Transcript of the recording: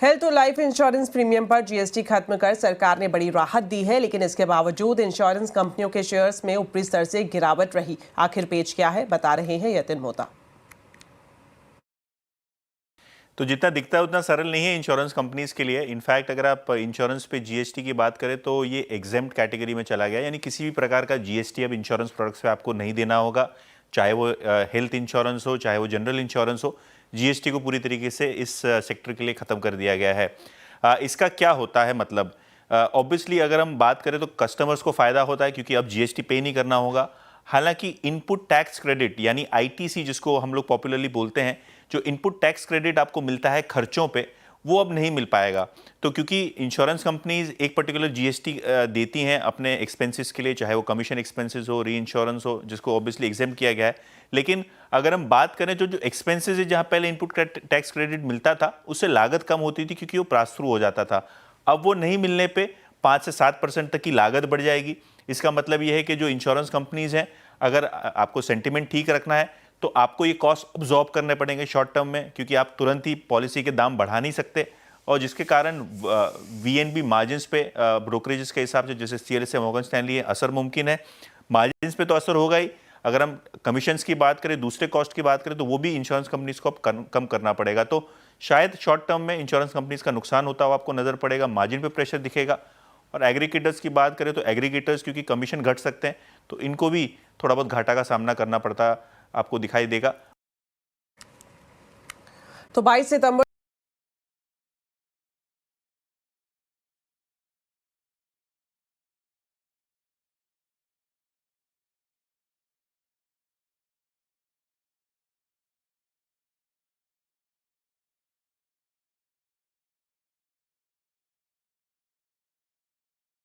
Health और life insurance premium पर GST खत्म कर सरकार ने बड़ी राहत दी है, लेकिन इसके बावजूद इंश्योरेंस कंपनियों के शेयर्स में ऊपरी स्तर से गिरावट रही। आखिर पेच क्या है, बता रहे हैं यतिन मोता। तो जितना दिखता है उतना सरल नहीं है इंश्योरेंस कंपनीज के लिए। इनफैक्ट अगर आप इंश्योरेंस पे जीएसटी की बात करें तो ये एग्जेम्प्ट कैटेगरी में चला गया, यानी किसी भी प्रकार का जीएसटी अब इंश्योरेंस प्रोडक्ट्स पे आपको नहीं देना होगा, चाहे वो हेल्थ इंश्योरेंस हो चाहे वो जनरल इंश्योरेंस हो। जीएसटी को पूरी तरीके से इस सेक्टर के लिए ख़त्म कर दिया गया है। इसका क्या होता है मतलब, ऑब्वियसली अगर हम बात करें तो कस्टमर्स को फ़ायदा होता है क्योंकि अब जीएसटी पे नहीं करना होगा। हालांकि इनपुट टैक्स क्रेडिट यानी आईटीसी जिसको हम लोग पॉपुलरली बोलते हैं, जो इनपुट टैक्स क्रेडिट आपको मिलता है खर्चों पे, वो अब नहीं मिल पाएगा। तो क्योंकि इंश्योरेंस कंपनीज एक पर्टिकुलर जीएसटी देती हैं अपने एक्सपेंसेस के लिए, चाहे वो कमीशन एक्सपेंसेस हो, री इंश्योरेंस हो, जिसको ऑब्वियसली एग्जेम्प्ट किया गया है। लेकिन अगर हम बात करें तो जो एक्सपेंसेस है, जहां पहले इनपुट टैक्स क्रेडिट मिलता था उससे लागत कम होती थी क्योंकि वो पास थ्रू हो जाता था। अब वो नहीं मिलने पर 5 से 7% तक की लागत बढ़ जाएगी। इसका मतलब यह है कि जो इंश्योरेंस कंपनीज हैं, अगर आपको सेंटिमेंट ठीक रखना है तो आपको ये कॉस्ट अब्जॉर्ब करने पड़ेंगे शॉर्ट टर्म में, क्योंकि आप तुरंत ही पॉलिसी के दाम बढ़ा नहीं सकते। और जिसके कारण वीएनबी मार्जिन्स पे ब्रोकरेजेस के हिसाब से, जैसे सीएलएसए मॉर्गन स्टैनली है, असर मुमकिन है। मार्जिन्स पे तो असर होगा ही। अगर हम कमीशंस की बात करें, दूसरे कॉस्ट की बात करें, तो वो भी इंश्योरेंस कंपनीज को अब कम करना पड़ेगा। तो शायद शॉर्ट टर्म में इंश्योरेंस कंपनीज का नुकसान होता हुआ आपको नजर पड़ेगा, मार्जिन पे प्रेशर दिखेगा। और एग्रीगेटर्स की बात करें तो एग्रीगेटर्स क्योंकि कमीशन घट सकते हैं तो इनको भी थोड़ा बहुत घाटा का सामना करना पड़ता आपको दिखाई देगा। तो 22 सितंबर